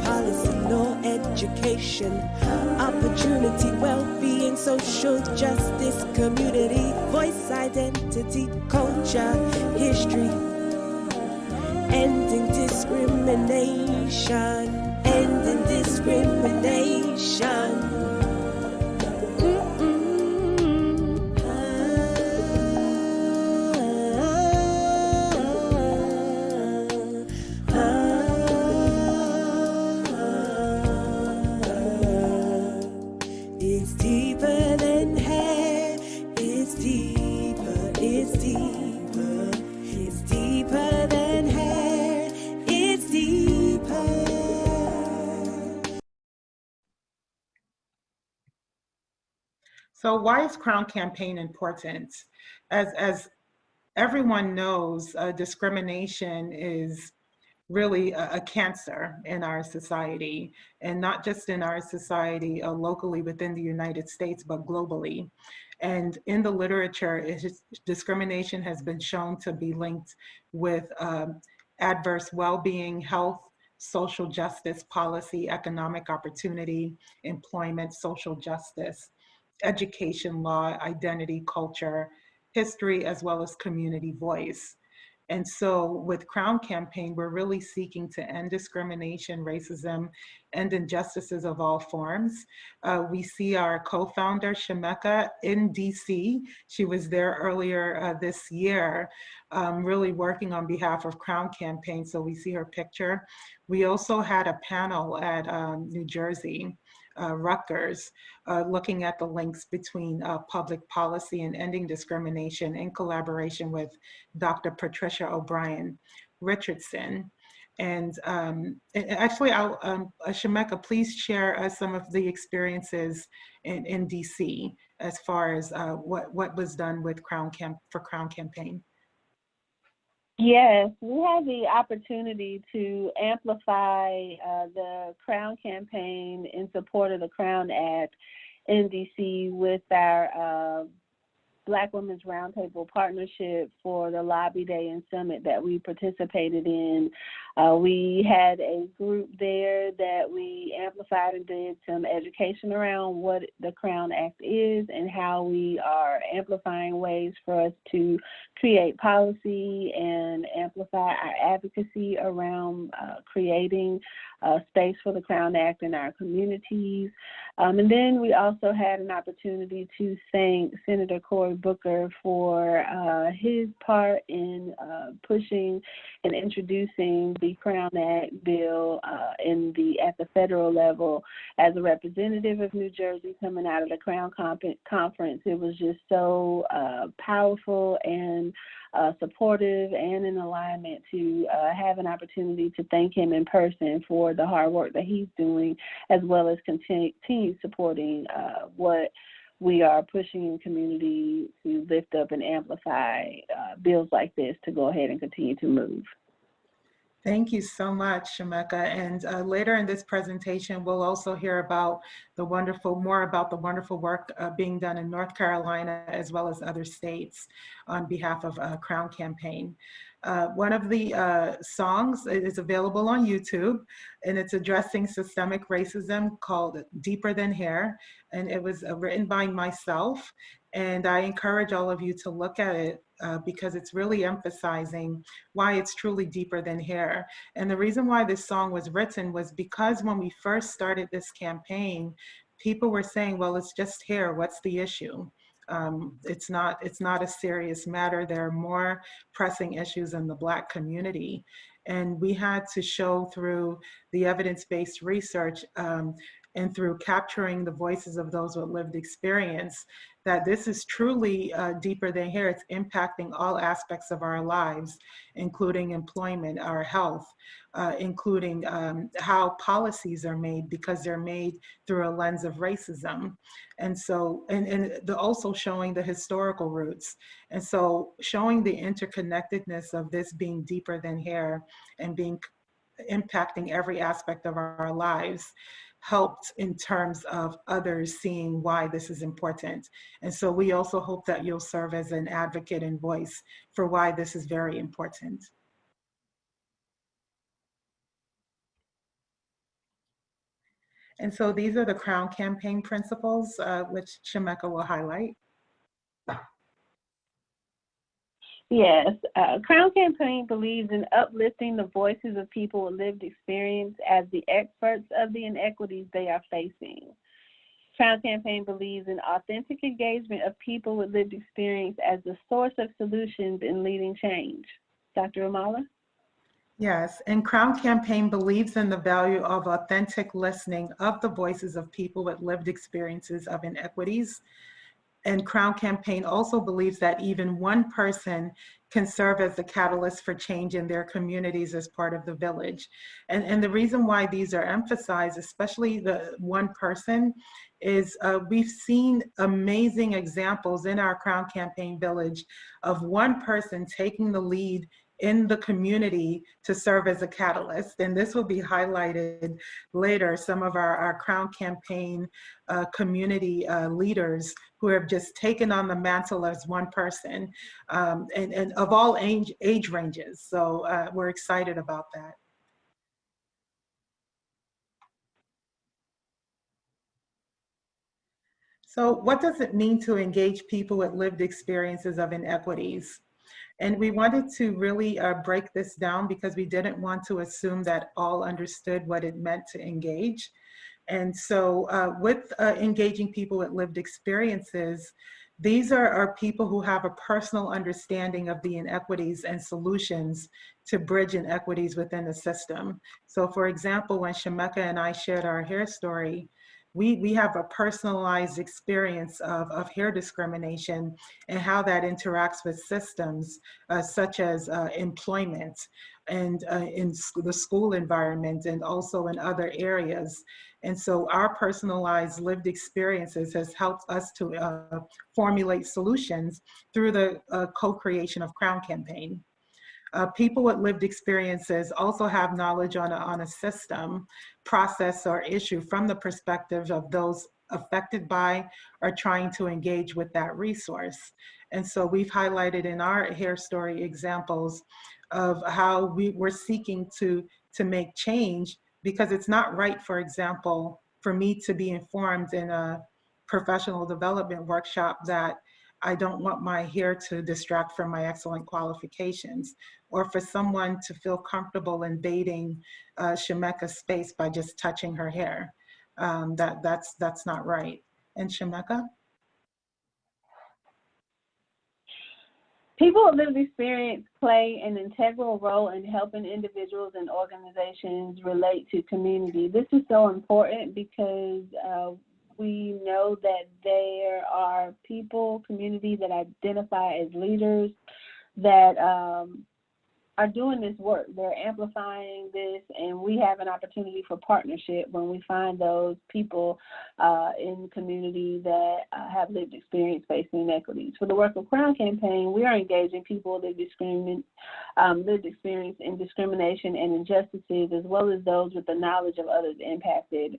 policy, law, education, opportunity, well-being, social justice, community, voice, identity, culture, history, ending discrimination, ending discrimination. It's deeper than hair. It's deeper. It's deeper. It's deeper than hair. It's deeper. So why is Crown Campaign important? As everyone knows, discrimination is really a cancer in our society, and not just in our society locally within the United States, but globally. And in the literature, discrimination has been shown to be linked with adverse well-being, health, social justice policy, economic opportunity, employment, social justice, education, law, identity, culture, history, as well as community voice. And so with Crown Campaign, we're really seeking to end discrimination, racism, and injustices of all forms. We see our co-founder, Shemeka, in DC. She was there earlier this year, really working on behalf of Crown Campaign, so we see her picture. We also had a panel at New Jersey, Rutgers, looking at the links between public policy and ending discrimination in collaboration with Dr. Patricia O'Brien Richardson. And actually, Shemeka, please share some of the experiences in DC as far as what was done with Crown Campaign. Yes, we had the opportunity to amplify the Crown Campaign in support of the Crown Act in DC with our Black Women's Roundtable Partnership for the Lobby Day and Summit that we participated in. We had a group there that we amplified and did some education around what the Crown Act is and how we are amplifying ways for us to create policy and amplify our advocacy around creating space for the Crown Act in our communities. And then we also had an opportunity to thank Senator Cory Booker for his part in pushing and introducing the Crown Act bill at the federal level. As a representative of New Jersey coming out of the Crown Conference, it was just so powerful and supportive and in alignment to have an opportunity to thank him in person for the hard work that he's doing, as well as continue supporting what we are pushing in community to lift up and amplify bills like this to go ahead and continue to move. Thank you so much, Shemeka. And later in this presentation, we'll also hear about more about the wonderful work being done in North Carolina as well as other states on behalf of Crown Campaign. One of the songs is available on YouTube, and it's addressing systemic racism, called Deeper Than Hair. And it was written by myself. And I encourage all of you to look at it because it's really emphasizing why it's truly deeper than hair. And the reason why this song was written was because when we first started this campaign, people were saying, well, it's just hair, what's the issue? It's not a serious matter. There are more pressing issues in the Black community. And we had to show through the evidence-based research and through capturing the voices of those with lived experience, that this is truly deeper than hair. It's impacting all aspects of our lives, including employment, our health, including how policies are made, because they're made through a lens of racism. And so, and also showing the historical roots. And so showing the interconnectedness of this being deeper than hair and impacting every aspect of our lives helped in terms of others seeing why this is important. And so we also hope that you'll serve as an advocate and voice for why this is very important. And so these are the Crown Campaign principles, which Shemeka will highlight. Yes, Crown Campaign believes in uplifting the voices of people with lived experience as the experts of the inequities they are facing. Crown Campaign believes in authentic engagement of people with lived experience as the source of solutions in leading change. Dr. Amala? Yes, and Crown Campaign believes in the value of authentic listening of the voices of people with lived experiences of inequities. And Crown Campaign also believes that even one person can serve as the catalyst for change in their communities as part of the village. And the reason why these are emphasized, especially the one person, is we've seen amazing examples in our Crown Campaign village of one person taking the lead in the community to serve as a catalyst. And this will be highlighted later, some of our Crown Campaign community leaders who have just taken on the mantle as one person, and of all age ranges. So we're excited about that. So what does it mean to engage people with lived experiences of inequities? And we wanted to really break this down because we didn't want to assume that all understood what it meant to engage. And so with engaging people with lived experiences, these are people who have a personal understanding of the inequities and solutions to bridge inequities within the system. So for example, when Shemeka and I shared our hair story, we have a personalized experience of hair discrimination and how that interacts with systems such as employment and in the school environment and also in other areas. And so our personalized lived experiences has helped us to formulate solutions through the co-creation of Crown Campaign. People with lived experiences also have knowledge on a system, process, or issue from the perspective of those affected by or trying to engage with that resource. And so we've highlighted in our hair story examples of how we were seeking to make change, because it's not right, for example, for me to be informed in a professional development workshop that I don't want my hair to distract from my excellent qualifications, or for someone to feel comfortable invading Shemeka's space by just touching her hair. That's not right. And Shemeka? People with lived experience play an integral role in helping individuals and organizations relate to community. This is so important because we know that there are people, community that identify as leaders that are doing this work. They're amplifying this, and we have an opportunity for partnership when we find those people in the community that have lived experience facing inequities. For the work of Crown Campaign, we are engaging people that lived experience in discrimination and injustices, as well as those with the knowledge of others impacted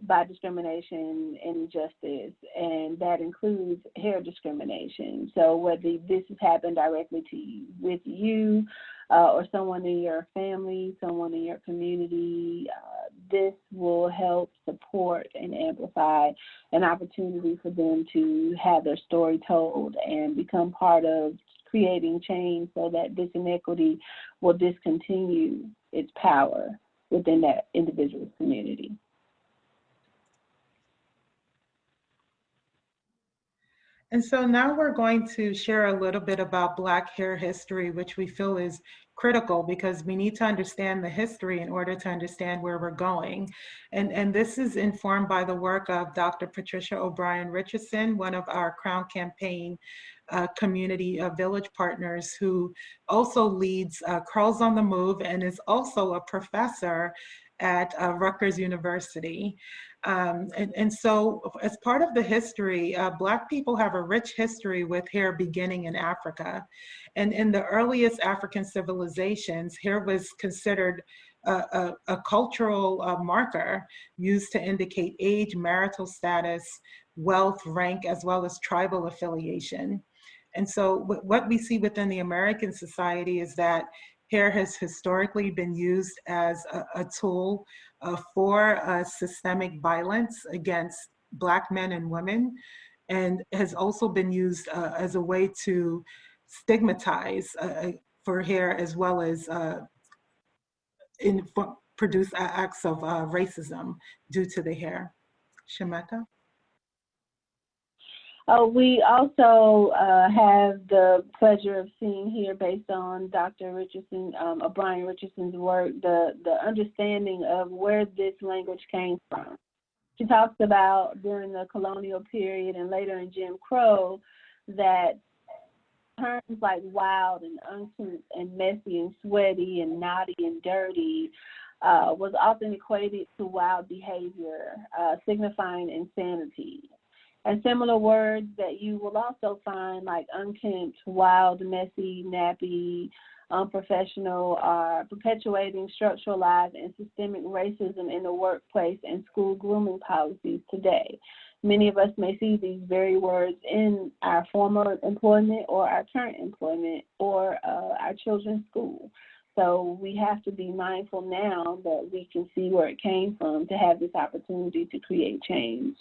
by discrimination and injustice, and that includes hair discrimination. So whether this has happened directly to you, with you, or someone in your family, someone in your community, this will help support and amplify an opportunity for them to have their story told and become part of creating change so that this inequity will discontinue its power within that individual's community. And so now we're going to share a little bit about Black hair history, which we feel is critical because we need to understand the history in order to understand where we're going. And this is informed by the work of Dr. Patricia O'Brien Richardson, one of our Crown Campaign community village partners, who also leads Curls on the Move and is also a professor at Rutgers University. And so as part of the history, Black people have a rich history with hair beginning in Africa. And in the earliest African civilizations, hair was considered a cultural marker used to indicate age, marital status, wealth, rank, as well as tribal affiliation. And so what we see within the American society is that hair has historically been used as a tool for systemic violence against Black men and women, and has also been used as a way to stigmatize for hair, as well as produce acts of racism due to the hair. Shemeka? We also have the pleasure of seeing here, based on Dr. Richardson, Brian Richardson's work, the understanding of where this language came from. She talks about during the colonial period and later in Jim Crow that terms like wild and uncouth and messy and sweaty and naughty and dirty was often equated to wild behavior, signifying insanity. And similar words that you will also find, like unkempt, wild, messy, nappy, unprofessional, are perpetuating structuralized and systemic racism in the workplace and school grooming policies today. Many of us may see these very words in our former employment or our current employment or our children's school. So we have to be mindful now that we can see where it came from to have this opportunity to create change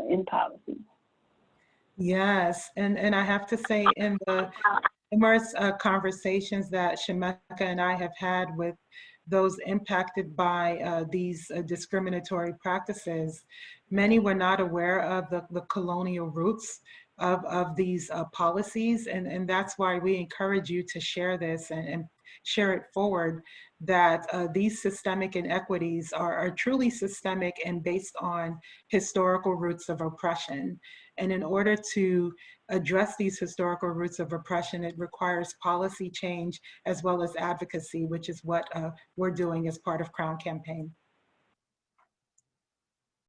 in policy. Yes, and I have to say, in the numerous conversations that Shemeka and I have had with those impacted by these discriminatory practices, many were not aware of the colonial roots of these policies, and that's why we encourage you to share this and share it forward, that these systemic inequities are truly systemic and based on historical roots of oppression. And in order to address these historical roots of oppression, it requires policy change as well as advocacy, which is what we're doing as part of Crown Campaign.